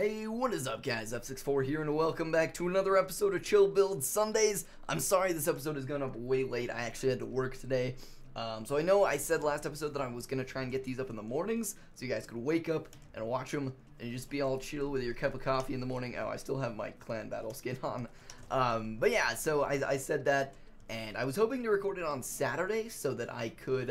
Hey, what is up guys, F64 here and welcome back to another episode of Chill Build Sundays. I'm sorry this episode is going up way late, I actually had to work today. So I know I said last episode that I was going to try and get these up in the mornings, so you guys could wake up and watch them and just be all chill with your cup of coffee in the morning. Oh, I still have my clan battle skin on. But yeah, so I said that, and I was hoping to record it on Saturday so that I could,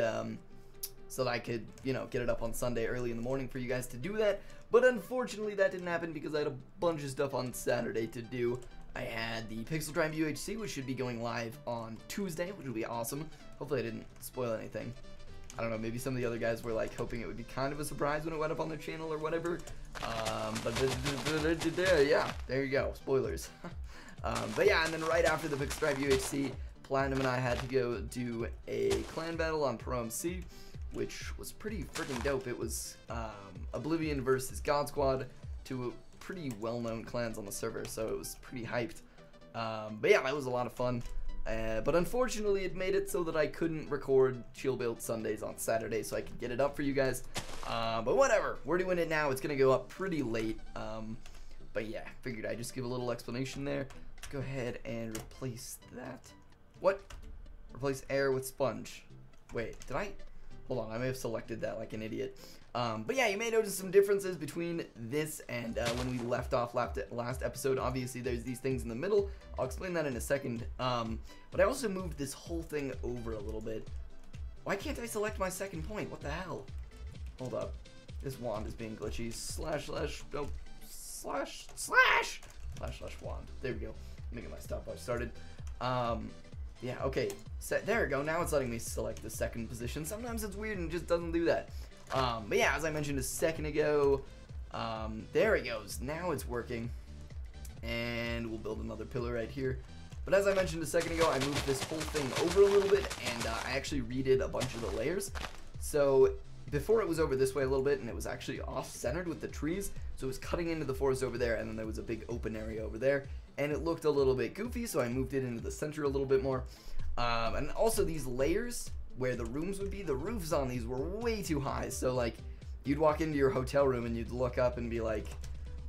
you know, get it up on Sunday early in the morning for you guys to do that. But unfortunately, that didn't happen because I had a bunch of stuff on Saturday to do. I had the Pixel Drive UHC, which should be going live on Tuesday, which will be awesome. Hopefully I didn't spoil anything. I don't know, maybe some of the other guys were like hoping it would be kind of a surprise when it went up on their channel or whatever. Yeah, there you go, spoilers. But yeah, and then right after the Pixel Drive UHC, Platinum and I had to go do a clan battle on ProMC, which was pretty freaking dope. It was Oblivion versus God Squad, two pretty well-known clans on the server, so it was pretty hyped. But yeah, that was a lot of fun. But unfortunately, it made it so that I couldn't record Chill Build Sundays on Saturday, so I could get it up for you guys. But whatever, we're doing it now. It's gonna go up pretty late. But yeah, figured I'd just give a little explanation there. Let's go ahead and replace that. What? Replace air with sponge. Wait, did I? Hold on, I may have selected that like an idiot. But yeah, you may notice some differences between this and when we left off last episode. Obviously, there's these things in the middle. I'll explain that in a second. But I also moved this whole thing over a little bit. Why can't I select my second point? What the hell? Hold up. This wand is being glitchy. Slash wand. There we go. Let me get my stopwatch started. Yeah, okay, there we go. Now it's letting me select the second position. Sometimes it's weird and just doesn't do that. But yeah, as I mentioned a second ago, there it goes. Now it's working. And we'll build another pillar right here. But as I mentioned a second ago, I moved this whole thing over a little bit, and I actually redid a bunch of the layers. So before it was over this way a little bit, and it was actually off-centered with the trees, so it was cutting into the forest over there, and then there was a big open area over there. And it looked a little bit goofy, so I moved it into the center a little bit more. And also these layers where the rooms would be, the roofs on these were way too high. So like, you'd walk into your hotel room and you'd look up and be like,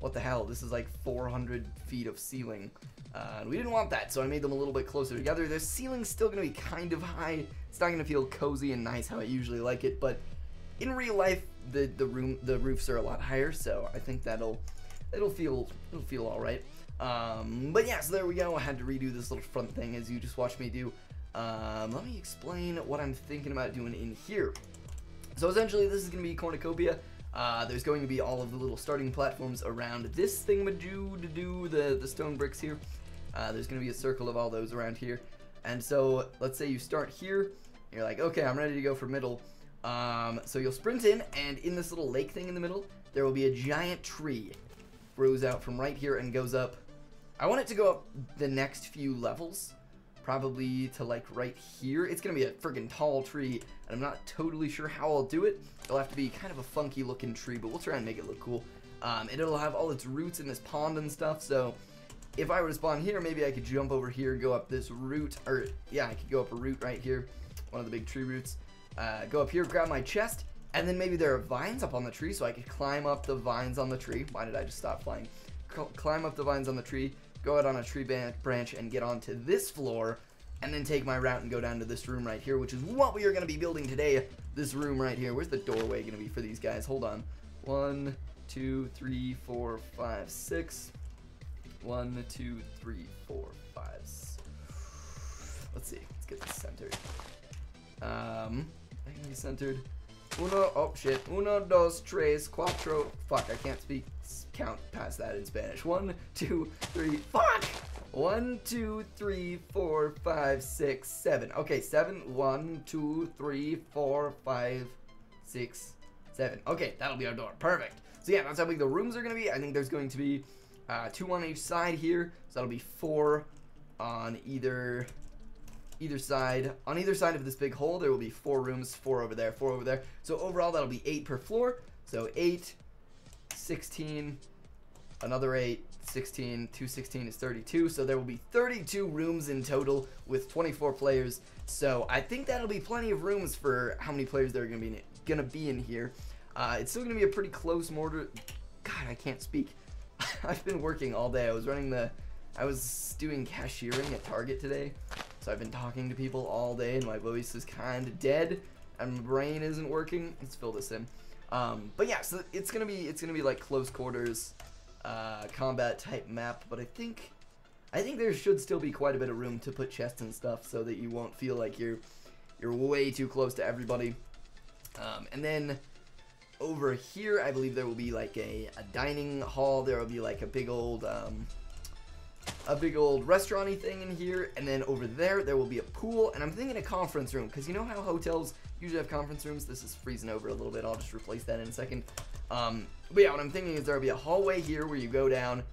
what the hell, this is like 400 feet of ceiling. And we didn't want that, so I made them a little bit closer together. The ceiling's still gonna be kind of high. It's not gonna feel cozy and nice how I usually like it, but in real life, the roofs are a lot higher, so I think it'll feel all right. But yeah, so there we go. I had to redo this little front thing as you just watched me do. Let me explain what I'm thinking about doing in here. So essentially, this is going to be cornucopia. There's going to be all of the little starting platforms around this thingamajoo to do the stone bricks here. There's going to be a circle of all those around here. And so let's say you start here. You're like, okay, I'm ready to go for middle. So you'll sprint in, and in this little lake thing in the middle, there will be a giant tree. Grows out from right here and goes up. I want it to go up the next few levels, probably to like right here. It's gonna be a friggin' tall tree, and I'm not totally sure how I'll do it. It'll have to be kind of a funky looking tree, but we'll try and make it look cool. And it'll have all its roots in this pond and stuff, so if I were to spawn here, maybe I could jump over here, go up this root, or yeah, I could go up a root right here, one of the big tree roots, go up here, grab my chest, and then maybe there are vines up on the tree, so I could climb up the vines on the tree. Why did I just stop flying? Climb up the vines on the tree, go out on a tree branch and get onto this floor, and then take my route and go down to this room right here, which is what we are going to be building today. This room right here. Where's the doorway going to be for these guys? Hold on. 1, 2, 3, 4, 5, 6. 1, 2, 3, 4, 5. Let's see. Let's get this centered. I can be centered. Oh shit. Uno, dos, tres, cuatro. Fuck, I can't count past that in Spanish. 1, 2, 3. Fuck! 1, 2, 3, 4, 5, 6, 7. Okay, 7. 1, 2, 3, 4, 5, 6, 7. Okay, that'll be our door. Perfect. So yeah, that's how big the rooms are gonna be. I think there's going to be 2 on each side here. So that'll be 4 on either side. On either side of this big hole, there will be 4 rooms, 4 over there, 4 over there. So overall, that'll be 8 per floor. So 8, 16, another 8, 16, 216 is 32. So there will be 32 rooms in total with 24 players. So I think that'll be plenty of rooms for how many players there are gonna be in here. It's still gonna be a pretty close mortar. God, I can't speak. I've been working all day. I was doing cashiering at Target today, so I've been talking to people all day, and my voice is kind of dead, and my brain isn't working. Let's fill this in. But yeah, so it's gonna be like close quarters, combat type map. But I think there should still be quite a bit of room to put chests and stuff, so that you won't feel like you're way too close to everybody. And then over here, I believe there will be like a dining hall. There will be like a big old restaurant-y thing in here, and then over there will be a pool, and I'm thinking a conference room, because you know how hotels usually have conference rooms? This is freezing over a little bit. I'll just replace that in a second. But yeah, what I'm thinking is there will be a hallway here where you go down,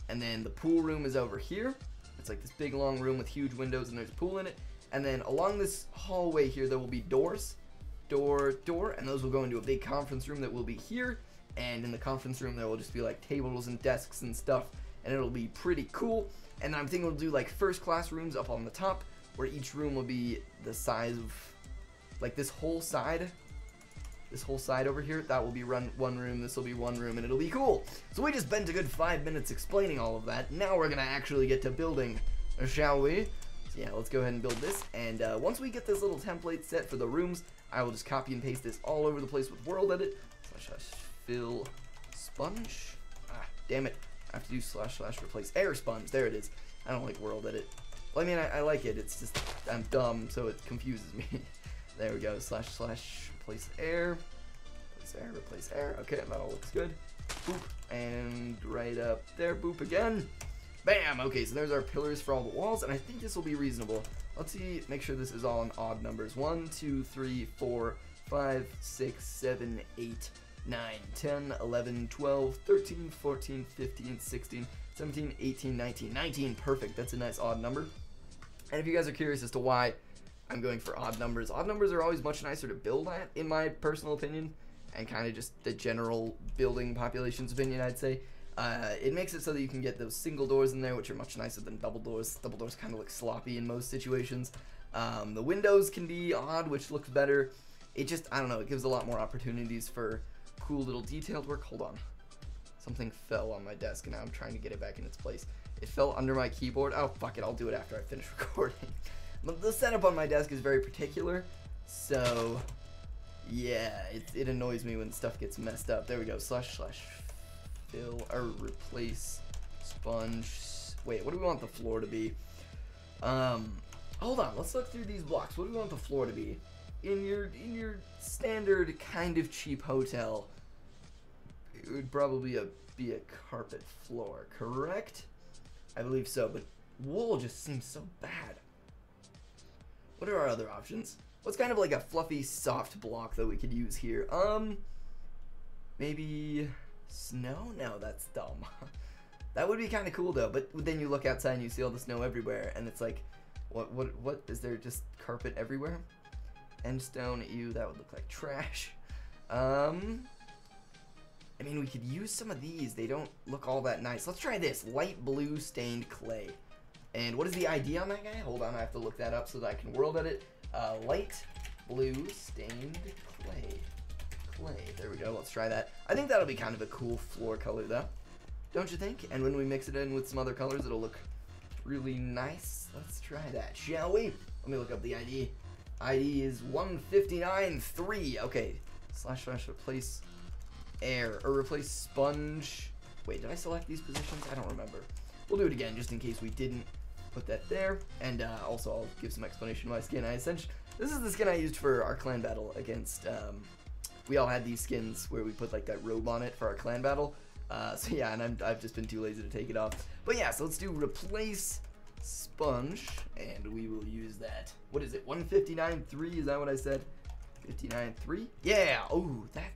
and then the pool room is over here. It's like this big long room with huge windows, and there's a pool in it. And then along this hallway here, there will be doors. Door, and those will go into a big conference room that will be here. And in the conference room, there will just be like tables and desks and stuff, and it'll be pretty cool. And I'm thinking we'll do like first class rooms up on the top, where each room will be the size of like this whole side over here. That will be one room, this will be one room, and it'll be cool. So we just spent a good 5 minutes explaining all of that. Now we're gonna actually get to building, shall we? So yeah, let's go ahead and build this, and once we get this little template set for the rooms, I will just copy and paste this all over the place with world edit, /fill sponge, damn it, I have to do / replace air sponge, there it is. I don't like world edit. Well, I mean, I like it, it's just, I'm dumb, so it confuses me. There we go, / replace air, replace air, okay, that all looks good. Boop, and right up there, boop again. Bam! Okay, so there's our pillars for all the walls, and I think this will be reasonable. Let's see, make sure this is all in odd numbers. 1, 2, 3, 4, 5, 6, 7, 8, 9, 10, 11, 12, 13, 14, 15, 16, 17, 18, 19. 19, perfect. That's a nice odd number. And if you guys are curious as to why I'm going for odd numbers are always much nicer to build at, in my personal opinion, and kind of just the general building population's opinion, I'd say. It makes it so that you can get those single doors in there, which are much nicer than double doors. Double doors kind of look sloppy in most situations. The windows can be odd, which looks better. It just, I don't know, it gives a lot more opportunities for cool little detailed work. Hold on. Something fell on my desk, and now I'm trying to get it back in its place. It fell under my keyboard. Oh, fuck it, I'll do it after I finish recording. But the setup on my desk is very particular, so yeah, it annoys me when stuff gets messed up. There we go, / fill or replace sponge. Wait, what do we want the floor to be? Hold on, let's look through these blocks. What do we want the floor to be? In your standard kind of cheap hotel, it would probably be a carpet floor, correct? I believe so, but wool just seems so bad. What are our other options? What's kind of like a fluffy, soft block that we could use here? Maybe snow? No, that's dumb. That would be kind of cool though, but then you look outside and you see all the snow everywhere, and it's like, what is there, just carpet everywhere? End stone, ew, that would look like trash. I mean, we could use some of these. They don't look all that nice. Let's try this, light blue stained clay. And what is the ID on that guy? Hold on, I have to look that up so that I can world edit. Light blue stained clay. There we go, let's try that. I think that'll be kind of a cool floor color though, don't you think? And when we mix it in with some other colors, it'll look really nice. Let's try that, shall we? Let me look up the ID. ID is 159.3. Okay, / replace air, or replace sponge. Wait, did I select these positions? I don't remember. We'll do it again just in case we didn't put that there. And also I'll give some explanation of my skin. This is the skin I used for our clan battle against, we all had these skins where we put like that robe on it for our clan battle. So yeah, and I've just been too lazy to take it off. But yeah, so let's do replace sponge, and we will use that. What is it, 159.3? Is that what I said? 59.3? Yeah, oh, that,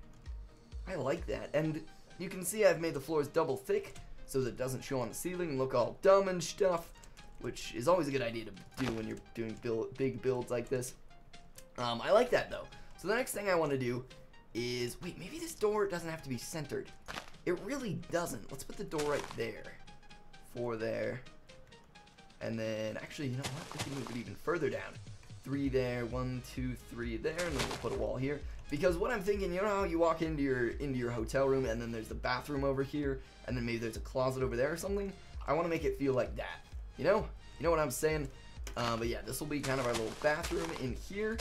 I like that. And you can see I've made the floors double thick so that it doesn't show on the ceiling and look all dumb and stuff, which is always a good idea to do when you're doing big builds like this. I like that though. So the next thing I want to do is, wait, maybe this door doesn't have to be centered. It really doesn't. Let's put the door right there. 4 there. And then, actually, you know what? We can move it even further down. 3 there, 1, 2, 3 there, and then we'll put a wall here. Because what I'm thinking, you know how you walk into your hotel room and then there's the bathroom over here, and then maybe there's a closet over there or something? I want to make it feel like that. You know? You know what I'm saying? But yeah, this will be kind of our little bathroom in here.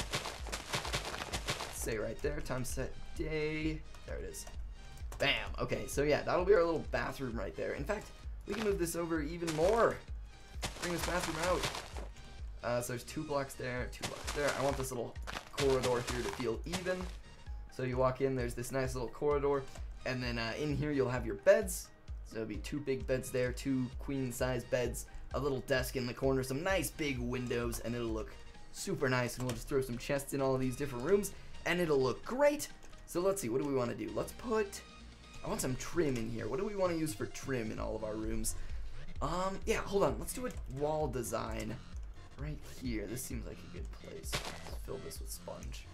Say right there, time set day. There it is. Bam. Okay, so yeah, that'll be our little bathroom right there. In fact, we can move this over even more. Bring this bathroom out. So there's 2 blocks there, 2 blocks there. I want this little corridor here to feel even. So you walk in, there's this nice little corridor, and then in here you'll have your beds. So there'll be 2 big beds there, 2 queen-size beds, a little desk in the corner, some nice big windows, and it'll look super nice. And we'll just throw some chests in all of these different rooms, and it'll look great. So let's see, what do we want to do? Let's put, I want some trim in here. What do we want to use for trim in all of our rooms? Yeah, hold on. Let's do a wall design right here. This seems like a good place. Let's fill this with sponge.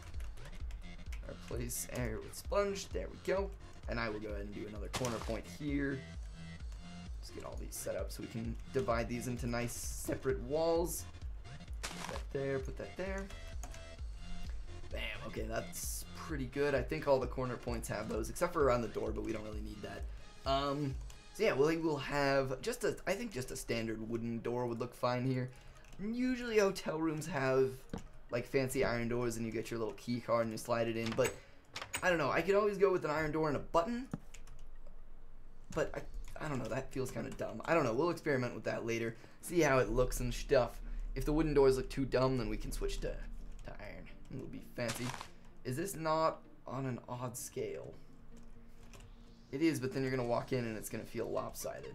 Replace area with sponge. There we go. And I will go ahead and do another corner point here. Let's get all these set up so we can divide these into nice separate walls. Put that there, put that there. Bam. Okay, that's pretty good. I think all the corner points have those, except for around the door, but we don't really need that. So yeah, we'll have just a, I think just a standard wooden door would look fine here. Usually hotel rooms have like fancy iron doors and you get your little key card and you slide it in, but I don't know, I could always go with an iron door and a button, but I don't know, that feels kind of dumb. I don't know, we'll experiment with that later, see how it looks and stuff. If the wooden doors look too dumb, then we can switch to iron. It'll be fancy. Is this not on an odd scale? It is, but then you're gonna walk in and it's gonna feel lopsided.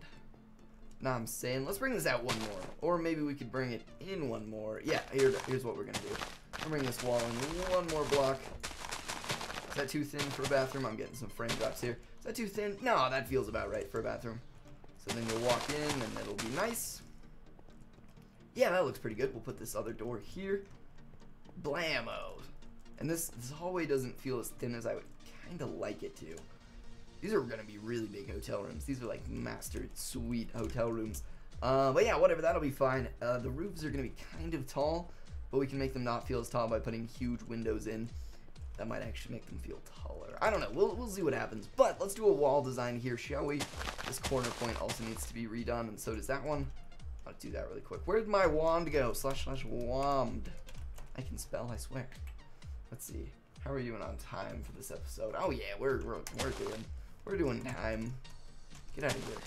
Nah, I'm saying, let's bring this out 1 more. Or maybe we could bring it in 1 more. Yeah, here's what we're gonna do. I'll bring this wall in 1 more block. Is that too thin for a bathroom? I'm getting some frame drops here. Is that too thin? No, that feels about right for a bathroom. So then you'll walk in and it'll be nice. Yeah, that looks pretty good. We'll put this other door here. Blammo. And this hallway doesn't feel as thin as I would kind of like it to. These are going to be really big hotel rooms. These are like master suite hotel rooms. But yeah, whatever, that'll be fine. The roofs are going to be kind of tall, but we can make them not feel as tall by putting huge windows in. That might actually make them feel taller. I don't know. We'll see what happens. But let's do a wall design here, shall we? This corner point also needs to be redone, and so does that one. I'll do that really quick. Where'd my wand go? / wand. I can spell, I swear. Let's see. How are we doing on time for this episode? Oh yeah, we're doing time. Get out of here.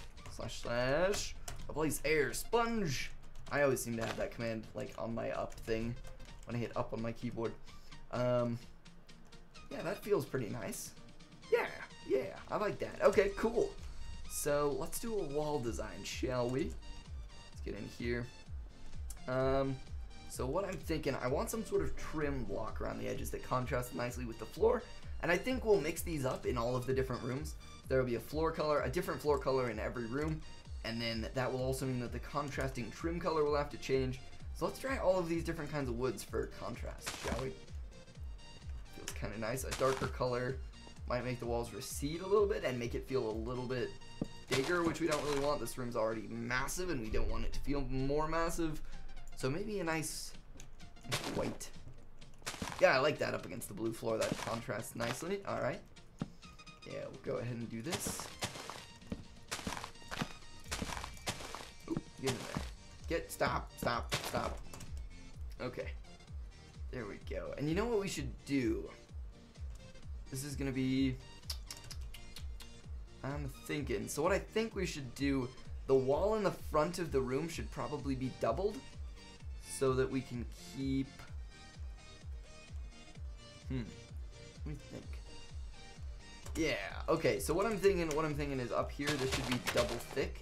/ replace air sponge. I always seem to have that command like on my up thing when I hit up on my keyboard. Yeah, that feels pretty nice. Yeah, I like that. Okay, cool. So let's do a wall design, shall we? Let's get in here. So what I'm thinking, I want some sort of trim block around the edges that contrasts nicely with the floor, and I think we'll mix these up in all of the different rooms. There will be a different floor color in every room, and then that will also mean that the contrasting trim color will have to change. So let's try all of these different kinds of woods for contrast, shall we? Feels kind of nice. A darker color might make the walls recede a little bit and make it feel a little bit bigger, which we don't really want. This room's already massive, and we don't want it to feel more massive. So maybe a nice white. Yeah, I like that up against the blue floor. That contrasts nicely. All right. Yeah, we'll go ahead and do this. Ooh, get in there. Stop. Okay. There we go. And you know what we should do? This is gonna be, I'm thinking. So what I think we should do, the wall in the front of the room should probably be doubled so that we can keep, let me think. Yeah, okay, so what I'm thinking is up here, this should be double thick.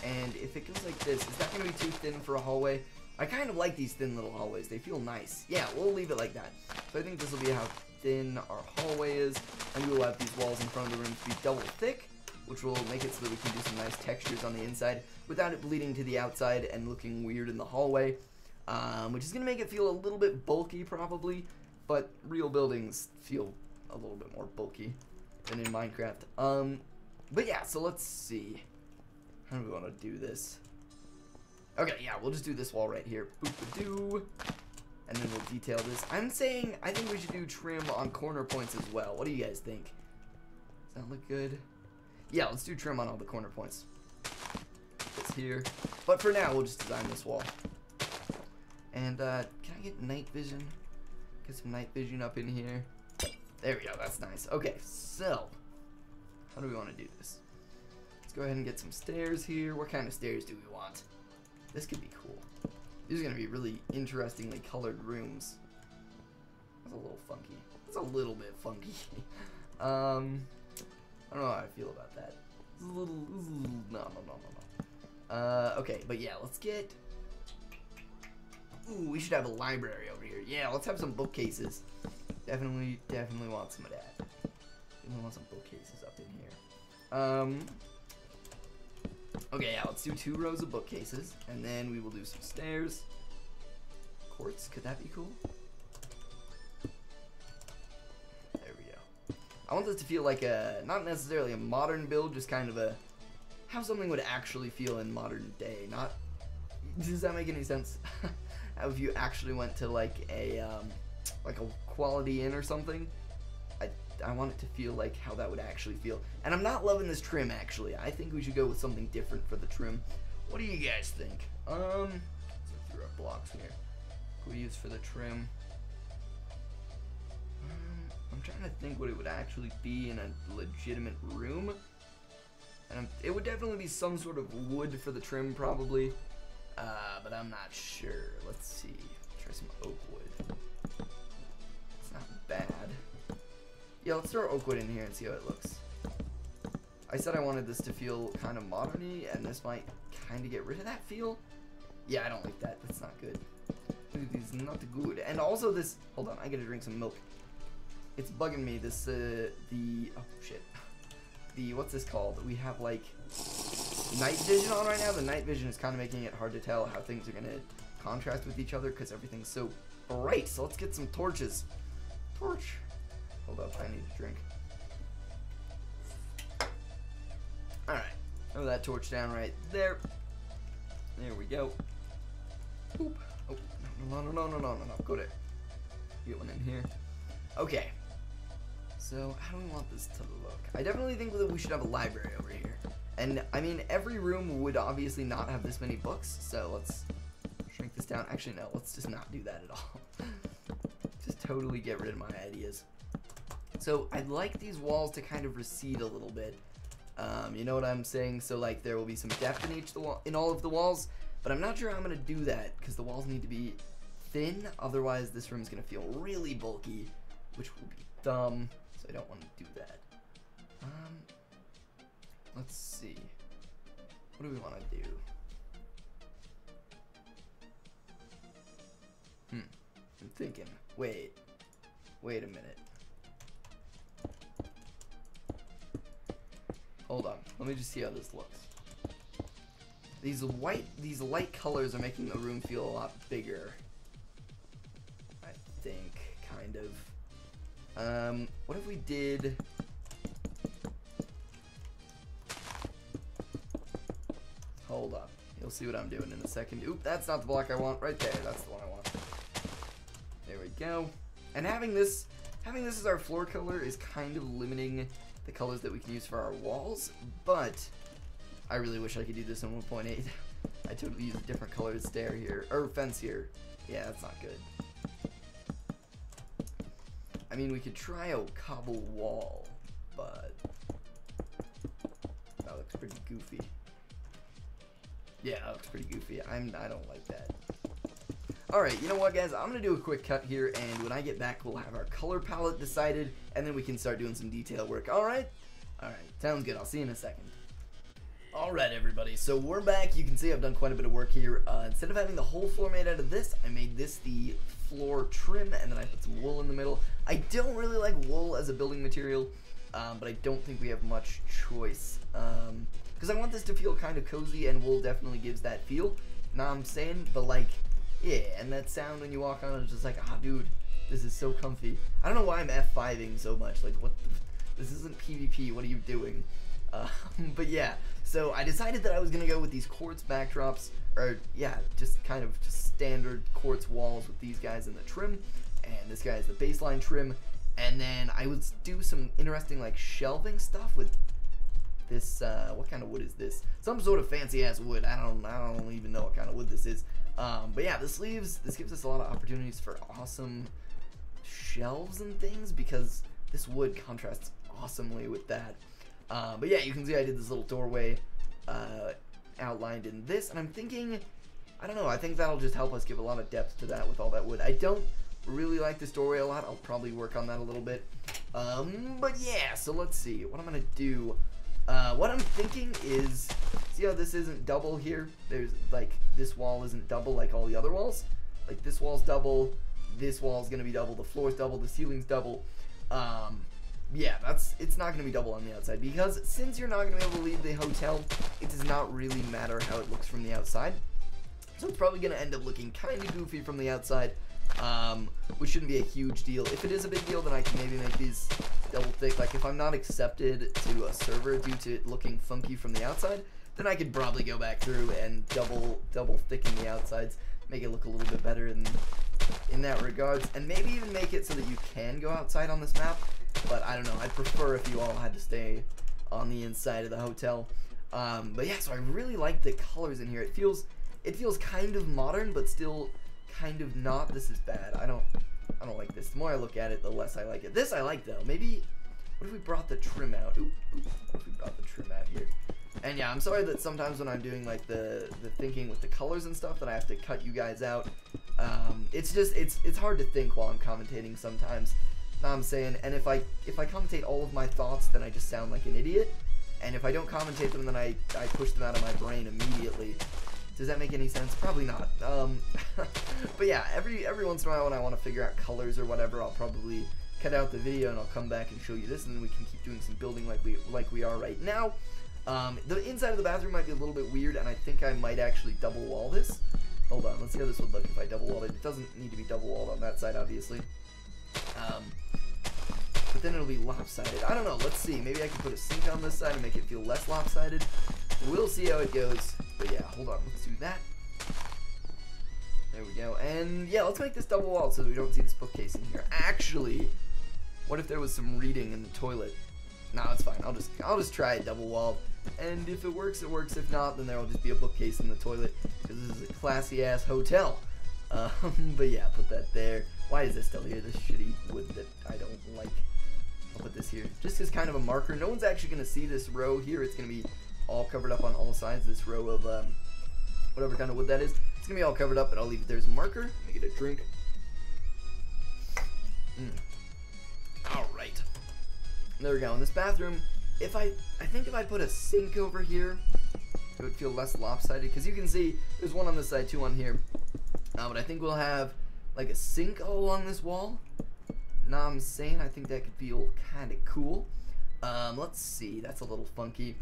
And if it goes like this, is that gonna be too thin for a hallway? I kind of like these thin little hallways. They feel nice. Yeah, we'll leave it like that. So I think this will be how thin our hallway is. And we will have these walls in front of the room to be double thick, which will make it so that we can do some nice textures on the inside without it bleeding to the outside and looking weird in the hallway. Which is going to make it feel a little bit bulky probably, but real buildings feel a little bit more bulky than in Minecraft. But yeah, so let's see. How do we want to do this? Okay, yeah, we'll just do this wall right here. Boop-a-doo. and then we'll detail this. I think we should do trim on corner points as well. What do you guys think? Does that look good? Yeah, let's do trim on all the corner points. It's here. But for now, we'll just design this wall. And, can I get night vision? Get some night vision up in here. There we go, that's nice. Okay, so, how do we want to do this? Let's go ahead and get some stairs here. What kind of stairs do we want? This could be cool. These are going to be really interestingly colored rooms. That's a little funky. It's a little bit funky. I don't know how I feel about that. It's a little, no. Okay, but yeah, let's get, ooh, we should have a library over here. Yeah, let's have some bookcases. Definitely want some of that. Definitely want some bookcases up in here. Okay, yeah, let's do 2 rows of bookcases, and then we will do some stairs. Quartz, could that be cool? There we go. I want this to feel like a, not necessarily a modern build, just kind of a, how something would actually feel in modern day. Not, does that make any sense? How if you actually went to like a quality inn or something? I want it to feel like how that would actually feel. And I'm not loving this trim, actually. I think we should go with something different for the trim. What do you guys think? Let's look through our blocks here. What we use for the trim? I'm trying to think what it would actually be in a legitimate room. And it would definitely be some sort of wood for the trim, probably. But I'm not sure. Let's see. Try some oak wood. It's not bad. Yeah, let's throw oak wood in here and see how it looks. I said I wanted this to feel kind of modern-y, and this might kind of get rid of that feel. Yeah, I don't like that. That's not good. It's not good. And also this, hold on, I gotta drink some milk. It's bugging me, this, oh shit. What's this called? We have, like, night vision on right now. The night vision is kind of making it hard to tell how things are gonna contrast with each other because everything's so bright. So let's get some torches. Torch. Hold up, I need a drink. Alright, throw that torch down right there. There we go. Oop. Oh, no. Go there. Get one in here. Okay. So, how do we want this to look? I definitely think that we should have a library over here. And, I mean, every room would obviously not have this many books, so let's shrink this down. Actually, no, let's just not do that at all. Just totally get rid of my ideas. So I'd like these walls to kind of recede a little bit. You know what I'm saying? So like there will be some depth in all of the walls, but I'm not sure how I'm gonna do that because the walls need to be thin. Otherwise, this room is gonna feel really bulky, which will be dumb. So I don't want to do that. Let's see. What do we want to do? I'm thinking. Wait a minute. Hold on, let me just see how this looks. These light colors are making the room feel a lot bigger. I think, kind of. What if we did... Hold on, you'll see what I'm doing in a second. Oop, that's not the block I want. Right there, that's the one I want. There we go. And having this as our floor color is kind of limiting the colors that we can use for our walls, but I really wish I could do this in 1.8. I totally use a different colored stair here, or fence here. Yeah, that's not good. I mean, we could try a cobble wall, but that looks pretty goofy. Yeah, that looks pretty goofy. I don't like that. Alright, you know what, guys? I'm going to do a quick cut here, and when I get back, we'll have our color palette decided, and then we can start doing some detail work. Alright? Alright, sounds good. I'll see you in a second. Alright, everybody, so we're back. You can see I've done quite a bit of work here. Instead of having the whole floor made out of this, I made this the floor trim, and then I put some wool in the middle. I don't really like wool as a building material, but I don't think we have much choice, because I want this to feel kind of cozy, and wool definitely gives that feel. Know what I'm saying? But, like, yeah, and that sound when you walk on it's just like, ah, dude, this is so comfy. I don't know why I'm F5ing so much. Like, what the, this isn't PvP. What are you doing? But yeah, so I decided that I was gonna go with these quartz backdrops, or yeah, just kind of just standard quartz walls with these guys in the trim, and this guy is the baseline trim, and then I would do some interesting like shelving stuff with this. What kind of wood is this? Some sort of fancy ass wood. I don't even know what kind of wood this is. But yeah, this gives us a lot of opportunities for awesome shelves and things because this wood contrasts awesomely with that. But yeah, you can see I did this little doorway outlined in this, and I'm thinking, I don't know, I think that'll just help us give a lot of depth to that with all that wood. I don't really like this doorway a lot. I'll probably work on that a little bit. But yeah, so let's see what I'm gonna do. What I'm thinking is, see how this isn't double here? There's like, this wall isn't double like all the other walls. Like this wall's double, this wall's gonna be double, the floor's double, the ceiling's double. Yeah, it's not gonna be double on the outside because since you're not gonna be able to leave the hotel, it does not really matter how it looks from the outside. So it's probably gonna end up looking kind of goofy from the outside, which shouldn't be a huge deal. If it is a big deal, then I can maybe make these double thick. Like if I'm not accepted to a server due to it looking funky from the outside, then I could probably go back through and double thicken the outsides, make it look a little bit better in that regards, and maybe even make it so that you can go outside on this map. But I don't know, I'd prefer if you all had to stay on the inside of the hotel. But yeah, so I really like the colors in here. It feels kind of modern, but still kind of not. This is bad. I don't like this. The more I look at it, the less I like it. This I like though. Maybe, what if we brought the trim out? What if we brought the trim out here? And yeah, I'm sorry that sometimes when I'm doing like the thinking with the colors and stuff that I have to cut you guys out. It's just, it's hard to think while I'm commentating sometimes. Know what I'm saying? And if I commentate all of my thoughts, then I just sound like an idiot. And if I don't commentate them, then I push them out of my brain immediately. Does that make any sense? Probably not. But yeah, every once in a while when I want to figure out colors or whatever, I'll probably cut out the video and I'll come back and show you this, and then we can keep doing some building like we are right now. The inside of the bathroom might be a little bit weird, and I think I might actually double wall this. Hold on, let's see how this would look if I double walled it. It doesn't need to be double walled on that side, obviously. But then it'll be lopsided. I don't know, let's see. Maybe I can put a sink on this side and make it feel less lopsided. We'll see how it goes. But yeah, hold on, let's do that. There we go. And yeah, let's make this double walled so that we don't see this bookcase in here. Actually, what if there was some reading in the toilet? No, it's fine. I'll just try it double walled. And if it works, it works. If not, then there will just be a bookcase in the toilet because this is a classy ass hotel. But yeah, put that there. Why is this still here? This shitty wood that I don't like. I'll put this here just as kind of a marker. No one's actually gonna see this row here. It's gonna be all covered up on all sides. This row of whatever kind of wood that is. It's gonna be all covered up, but I'll leave it there as a marker. Let me get a drink. All right. There we go. In this bathroom, I think if I put a sink over here, it would feel less lopsided because you can see there's one on this side, two on here. But I think we'll have like a sink all along this wall. Know what I'm saying? I think that could feel kind of cool. Let's see. That's a little funky.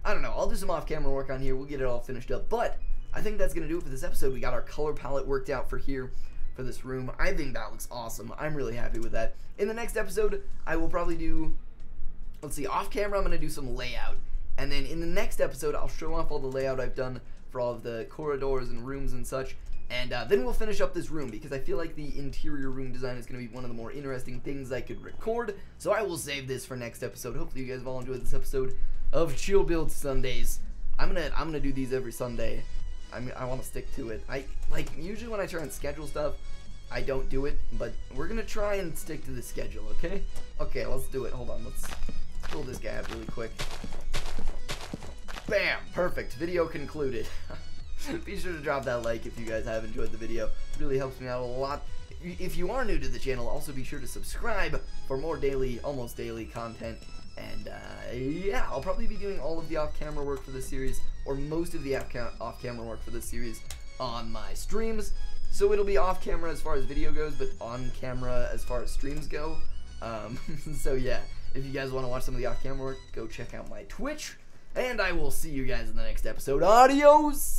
I don't know. I'll do some off-camera work on here. We'll get it all finished up. But I think that's going to do it for this episode. We got our color palette worked out for here, for this room. I think that looks awesome. I'm really happy with that. In the next episode, I will probably do, let's see, off-camera, I'm going to do some layout. And then in the next episode, I'll show off all the layout I've done for all of the corridors and rooms and such. And then we'll finish up this room because I feel like the interior room design is going to be one of the more interesting things I could record. So I will save this for next episode. Hopefully you guys have all enjoyed this episode of Chill Build Sundays. I'm gonna do these every Sunday. I want to stick to it. Usually when I try and schedule stuff, I don't do it, but we're gonna try and stick to the schedule, okay? Okay, let's do it. Hold on, let's pull this guy up really quick. Bam! Perfect. Video concluded. Be sure to drop that like if you guys have enjoyed the video. It really helps me out a lot. If you are new to the channel, also be sure to subscribe for more daily, almost daily content. And yeah, I'll probably be doing all of the off-camera work for this series, or most of the off-camera work for this series on my streams. So it'll be off-camera as far as video goes, but on-camera as far as streams go. So yeah, if you guys want to watch some of the off-camera work, go check out my Twitch. And I will see you guys in the next episode. Adios!